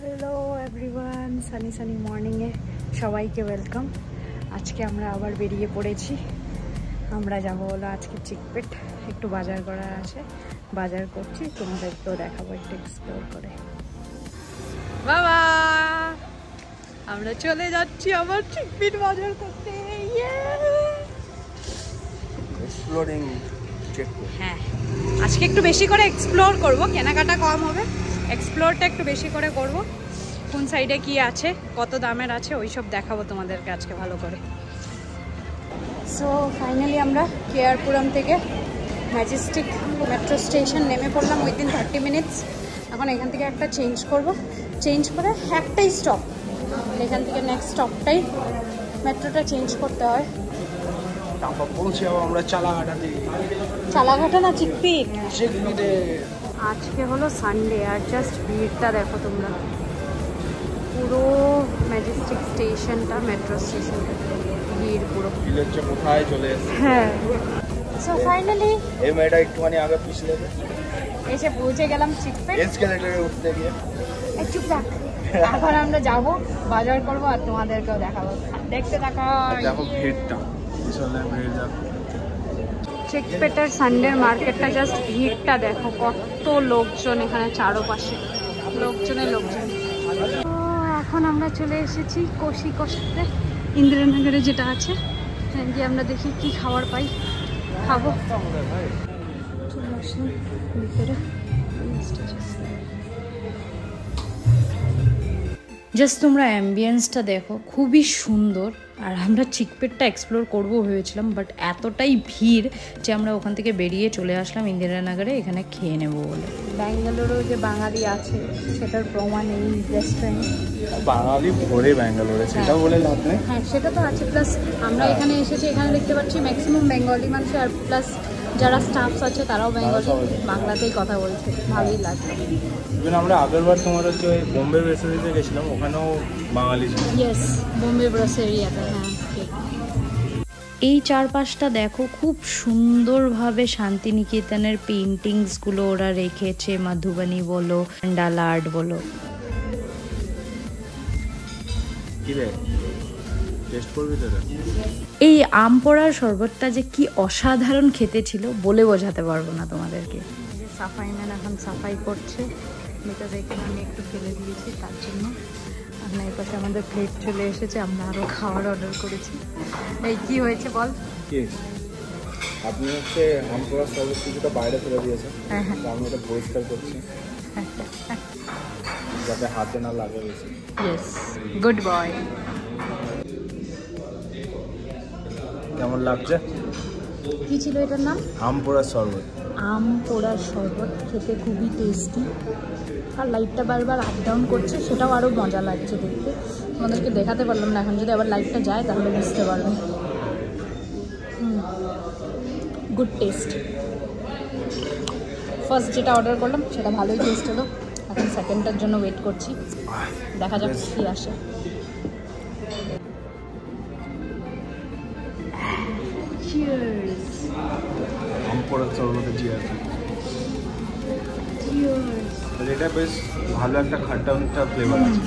Hello everyone, Sunny Sunny মর্নিংয়ে সবাইকে welcome. আজকে আমরা আবার বেরিয়ে পড়েছি। আমরা যাবো হলো আজকে চিকপেট, একটু বাজার করার আছে, বাজার করছি, তোমাদেরকেও দেখাবো একটু এক্সপ্লোর করে। বাবা, আমরা চলে যাচ্ছি আবার চিকপেট বাজার করতে। এক্সপ্লোরিং চিকপেট। হ্যাঁ, আজকে একটু বেশি করে এক্সপ্লোর করব, কেনাকাটা কম হবে, এক্সপ্লোরটা একটু বেশি করে করব। কোন সাইডে কি আছে, কত দামের আছে, ওইসব দেখাবো তোমাদেরকে আজকে ভালো করে। সো ফাইনালি আমরা কেয়ারপুরম থেকে ম্যাজেস্টিক মেট্রো স্টেশন নেমে পড়লাম উইদিন 30 মিনিটস। এখন এখান থেকে একটা চেঞ্জ করব, চেঞ্জ করে একটাই স্টপ, এখান থেকে নেক্সট স্টপটাই মেট্রোটা চেঞ্জ করতে হয়। তারপর পৌঁছে যাবো আমরা চালাঘাটাতে। চালাঘাটা না চিকপেট? চিকপেটে। আজকে হলো সানডে আর জাস্ট ভিড়টা দেখো তোমরা, পুরো ম্যাজেস্টিক স্টেশনটা, মেট্রো স্টেশনটা ভিড় পুরো। ভিলেজে কোথায় চলে এসেছে। হ্যাঁ, সো ফাইনালি এই মেয়েটা একটুখানি আগে পিছলে এসে পৌঁছে গেলাম চিকপেট। এসকেলেটরে উঠতে গিয়ে চুপ থাক। এখন আমরা যাবো, বাজার করবো আর তোমাদেরকেও দেখাবো, দেখতে থাকো। দেখো ভিড়টা, বিশাল ভিড়। দেখো চিকপেটের সানডের মার্কেটটা, জাস্ট ভিড়টা দেখো, কত লোকজন এখানে, চারপাশে লোকজনের লোকজন। তো এখন আমরা চলে এসেছি কোশিতে, ইন্দিরানগরে যেটা আছে, গিয়ে আমরা দেখি কি খাবার পাই, খাবো। চলে আসলাম ভিতরে। জাস্ট তোমরা অ্যাম্বিয়েন্সটা দেখো, খুবই সুন্দর। আর আমরা চিকপেটটা এক্সপ্লোর করবো ভেবেছিলাম, বাট এতটাই ভিড় যে আমরা ওখান থেকে বেরিয়ে চলে আসলাম ইন্দিরানগরে এখানে খেয়ে নেবো বলে। ব্যাঙ্গালোরেও যে বাঙালি আছে সেটার প্রমাণ এই রেস্টুরেন্ট। বাঙালি ভরে ব্যাঙ্গালোরে, সেটা বলে লাভ নেই। হ্যাঁ, সেটা তো আছে, প্লাস আমরা এখানে এসেছি, এখানে দেখতে পাচ্ছি ম্যাক্সিমাম বেঙ্গলি মানুষ, আর প্লাস যারা স্টাফস আছে তারাও বেঙ্গলি, বাংলাতেই কথা বলছে, ভালোই লাগছে। ইভেন আমরা আগেরবার তোমার হচ্ছে ওই বোম্বে ব্রেসারিতে গেছিলাম, ওখানেও বাঙালি ছিল। ইয়েস, বোম্বে ব্রেসারিয়াতে। হ্যাঁ, ঠিক। এই চারপাশটা দেখো, খুব সুন্দরভাবে শান্তিনিকেতনের পেইন্টিংসগুলো ওরা রেখেছে, মধুবনী বলো, ডালা আর্ট বলো। কি রে, টেস্ট করবি তোরা? এই আম পোড়ার শরবতটা যে কি অসাধারণ খেতে ছিল, বলে বোঝাতে পারবো না তোমাদেরকে। সাফাই ম্যান এখন সাফাই করছে, বিকজ এখানে আমি একটু ফেলে দিয়েছি তার জন্য। এখন এই পাশে আমাদের প্লেট চলে এসেছে, আমরা আরও খাবার অর্ডার করেছি। এই কি হয়েছে বল? কি আপনি হচ্ছে আমপুরা সর্বত কিছুটা বাইরে ফেলে দিয়েছেন, আমি এটা পরিষ্কার করছি যাতে হাতে না লাগে বেশি। Yes, good boy. কেমন লাগছে? কি ছিল এটার নাম? আমপুরা শরবত। আম পোড়ার শরবত, খেতে খুবই টেস্টি। আর লাইটটা বারবার আপ ডাউন করছে, সেটাও আরও মজা লাগছে দেখতে। আমাদেরকে দেখাতে পারলাম না, এখন যদি আবার লাইটটা যায় তাহলে বুঝতে পারবে। Good test. ফার্স্ট যেটা অর্ডার করলাম সেটা ভালোই টেস্ট হলো, এখন সেকেন্ডটার জন্য ওয়েট করছি, দেখা যাক কী আসে। Cheers. আমপুরা শরবতে চিয়ার্স। এটা বেশ ভালো একটা খাট্টা মিঠা ফ্লেভার আছে।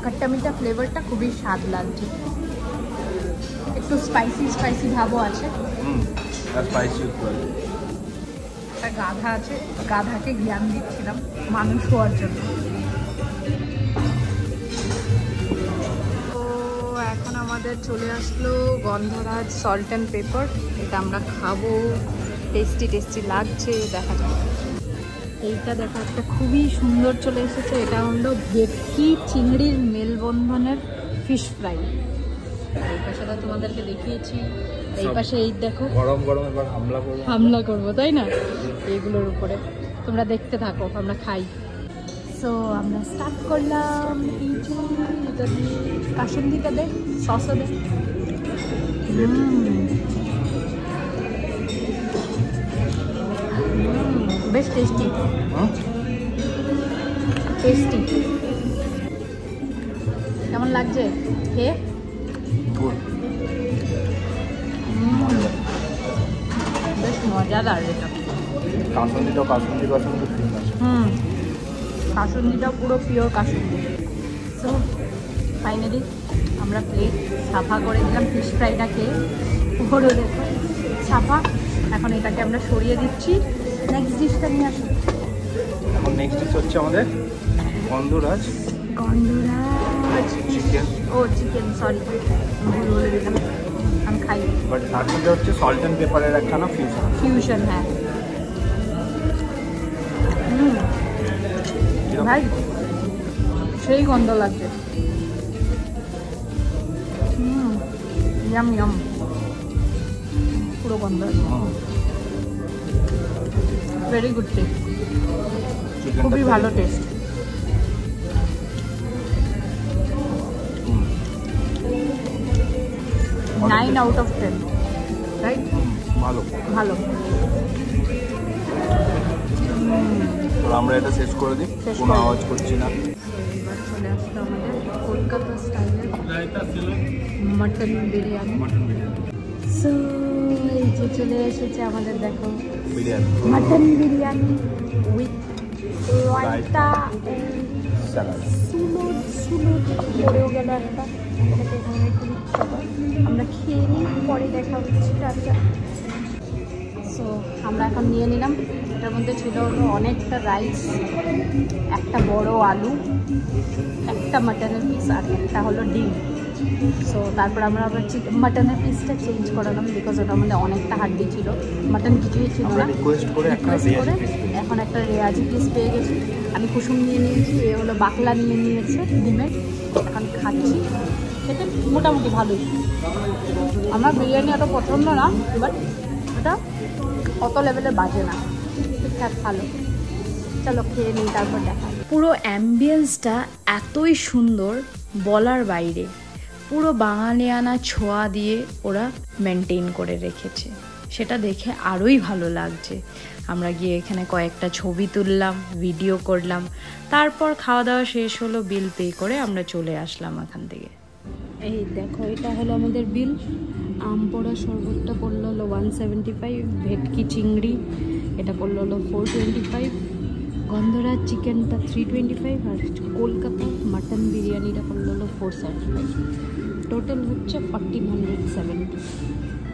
খাট্টা মিঠা ফ্লেভারটা খুবই স্বাদ লাগছে, একটু স্পাইসি স্পাইসি ভাবও আছে। আর স্পাইসি একটু আছে। একটা গাধা আছে, গাধাকে জ্ঞান দিচ্ছিলাম মানুষ হওয়ার জন্য। তো এখন আমাদের চলে আসলো গন্ধরাজ সল্ট অ্যান্ড পেপার, এটা আমরা খাবো, টেস্টি টেস্টি লাগছে, দেখা যাক। এইটা দেখো, একটা খুবই সুন্দর চলে এসেছে, এটা হলো ভেটকি চিংড়ির মেলবন্ধনের ফিশ ফ্রাই। এই পাশেটা তোমাদেরকে দেখিয়েছি, এই পাশে এই দেখো, গরম গরম এবার হামলা করবো তাই না এইগুলোর উপরে। তোমরা দেখতে থাকো, আমরা খাই। সো আমরা স্টার্ট করলাম। এটা দিয়ে কাসুন্দিটা দে, সসও দে। বেশ টেস্টি, টেস্টি। কেমন লাগছে খেয়ে? বেশ মজাদার এটা। কাসুন্দি তো কাসুন্দি কাসুন্দি ফেমাস। কাসুন্দিটাও পুরো পিওর কাসুন্দি। সো ফাইনালি আমরা প্লেট সাফা করে দিলাম ফিশ ফ্রাইটা খেয়ে। পুরো দেখো সাফা। এখন এটাকে আমরা সরিয়ে দিচ্ছি। নেক্সট ডিশটা নিয়ে আসুন। এখন নেক্সট ডিশ হচ্ছে আমাদের গন্ধরাজ চিকেন। ও চিকেন, সরি ভুল বলে দিলাম, আমি খাই। বাট তার মধ্যে হচ্ছে সল্ট অ্যান্ড পেপারের একখানা ফিউশন। হ্যাঁ ভাই সেই গন্ধ লাগছে। ইয়াম ইয়াম পুরো গন্ধ, ভেরি গুড টেস্ট, খুবই ভালো টেস্ট। 9 out of 10, right? ভালো ভালো। আমরা এটা শেষ করে দিই, কোনো আওয়াজ করছি না। এবার চলে আসলো আমাদের কলকাতা স্টাইলের মটন বিরিয়ানি। সো এই যে চলে এসেছে আমাদের, দেখো মটন বিরিয়ানি উইথ রায়তা সুলুট পড়েও গেল একটা। এটাকে এখানে একটু আমরা খেয়ে নিই, পরে দেখা হচ্ছে। আচ্ছা, সো আমরা এখন নিয়ে নিলাম। এটার মধ্যে ছিল অনেকটা রাইস, একটা বড় আলু, একটা মাটনের পিস আর একটা হলো ডিম। সো তারপর আমরা আবার মাটনের পিসটা চেঞ্জ করালাম, বিকজ ওটার মধ্যে অনেকটা হাড্ডি ছিল, মাটন কিছুই ছিল না। রিকোয়েস্ট করে এখন একটা রেয়াজি পিস পেয়ে গেছি। আমি কুসুম নিয়ে নিয়েছি, এ হলো বাকলা নিয়ে নিয়েছে ডিমের। এখন খাচ্ছি, খেতে মোটামুটি ভালোই। আমার বিরিয়ানি অত পছন্দ না, বাট এটা অত লেভেলের বাজে না, ঠিকঠাক ভালো। চলো খেয়ে নিই, তারপর দেখা। পুরো অ্যাম্বিয়েন্সটা এতই সুন্দর বলার বাইরে, পুরো বাঙালিয়ানা ছোঁয়া দিয়ে ওরা মেনটেন করে রেখেছে, সেটা দেখে আরোই ভালো লাগছে। আমরা গিয়ে এখানে কয়েকটা ছবি তুললাম, ভিডিও করলাম, তারপর খাওয়া দাওয়া শেষ হলো, বিল পে করে আমরা চলে আসলাম এখান থেকে। এই দেখো, এটা হলো আমাদের বিল। আম পোড়া শরবতটা পড়লো হলো 175, ভেটকি চিংড়ি এটা পড়লো হলো 425, গন্ধরাজ চিকেনটা 325, আর কলকাতা মাটন বিরিয়ানিটা পড়লো হলো 475। টোটাল হচ্ছে 1470।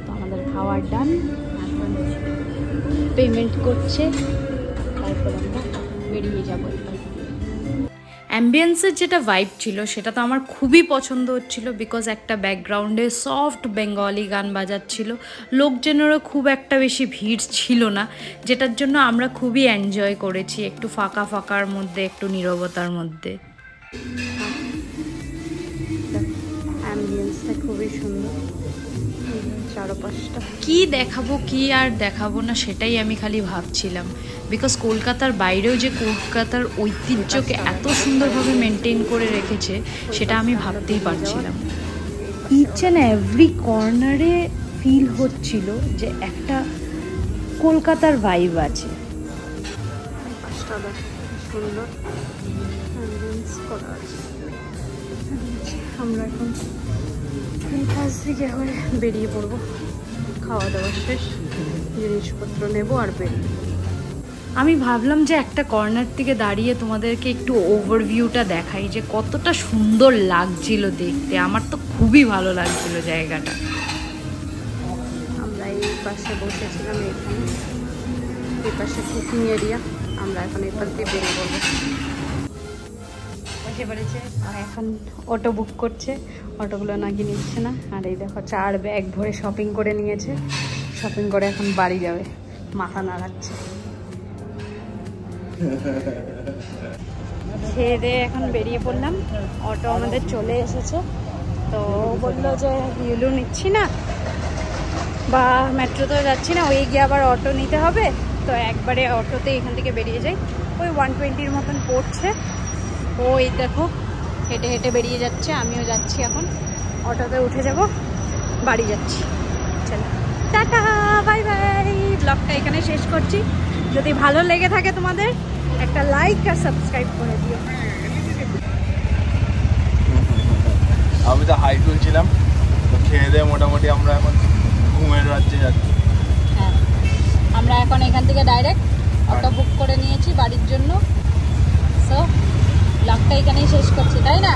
তো আমাদের খাওয়ার ডান, এখন পেমেন্ট করছে, তারপর আমরা বেরিয়ে যাবো। অ্যাম্বিয়েন্সের যেটা ভাইব ছিল সেটা তো আমার খুবই পছন্দ হচ্ছিল, বিকজ একটা ব্যাকগ্রাউন্ডে সফট বেঙ্গলি গান বাজাচ্ছিল, লোকজনেরও খুব একটা বেশি ভিড় ছিল না, যেটার জন্য আমরা খুবই এনজয় করেছি, একটু ফাঁকা ফাঁকার মধ্যে, একটু নীরবতার মধ্যে। অ্যাম্বিয়েন্সটা খুবই সুন্দর, চারপাশটা কি দেখাবো কি আর দেখাবো না সেটাই আমি খালি ভাবছিলাম, বিকজ কলকাতার বাইরেও যে কলকাতার ঐতিহ্যকে এত সুন্দরভাবে মেনটেন করে রেখেছে সেটা আমি ভাবতেই পারছিলাম। ইচ অ্যান্ড এভরি কর্নারে ফিল হচ্ছিল যে একটা কলকাতার ভাইব আছে। সুন্দর আমরা এখন কাজ থেকে হয়ে বেরিয়ে পড়বো, খাওয়া দাওয়া শেষ, জিনিসপত্র নেবো আর বেরিয়ে। আমি ভাবলাম যে একটা কর্নার থেকে দাঁড়িয়ে তোমাদেরকে একটু ওভারভিউটা দেখাই, যে কতটা সুন্দর লাগছিল দেখতে। আমার তো খুবই ভালো লাগছিল জায়গাটা। আমরা এই পাশে বসেছিলাম, এখানে এই পাশে কুকিং এরিয়া, আমরা এখন এই পাশ দিয়ে বেরিয়ে পড়বো। বসে পড়েছে, এখন অটো বুক করছে, অটোগুলো নাকি নিচ্ছে না। আর এই দেখো 4 ব্যাগ ভরে শপিং করে নিয়েছে, শপিং করে এখন বাড়ি যাবে, মাথা নাড়াচ্ছে। খেয়ে দিয়ে এখন বেরিয়ে পড়লাম, অটো আমাদের চলে এসেছে। তো বললো যে ইউলু নিচ্ছি না বা মেট্রোতেও যাচ্ছি না, ওই গিয়ে আবার অটো নিতে হবে, তো একবারে অটোতে এখান থেকে বেরিয়ে যাই। ওই 120-র মতন পড়ছে। ওই দেখো হেঁটে হেঁটে বেরিয়ে যাচ্ছে, আমিও যাচ্ছি, এখন অটোতে উঠে যাব, বাড়ি যাচ্ছি। চলো টাটা, বাই বাই। ব্লগটা এখানে শেষ করছি। যদি ভালো লেগে থাকে তোমাদের, একটা লাইক আর সাবস্ক্রাইব করে দিও। আমি তো হাই তুলছিলাম, তো খেয়ে দিয়ে মোটামুটি আমরা এখন ঘুমের রাজ্যে যাচ্ছি। হ্যাঁ, আমরা এখন এখান থেকে ডাইরেক্ট অটো বুক করে নিয়েছি বাড়ির জন্য। সো ব্লগটা এখানেই শেষ করছি, তাই না?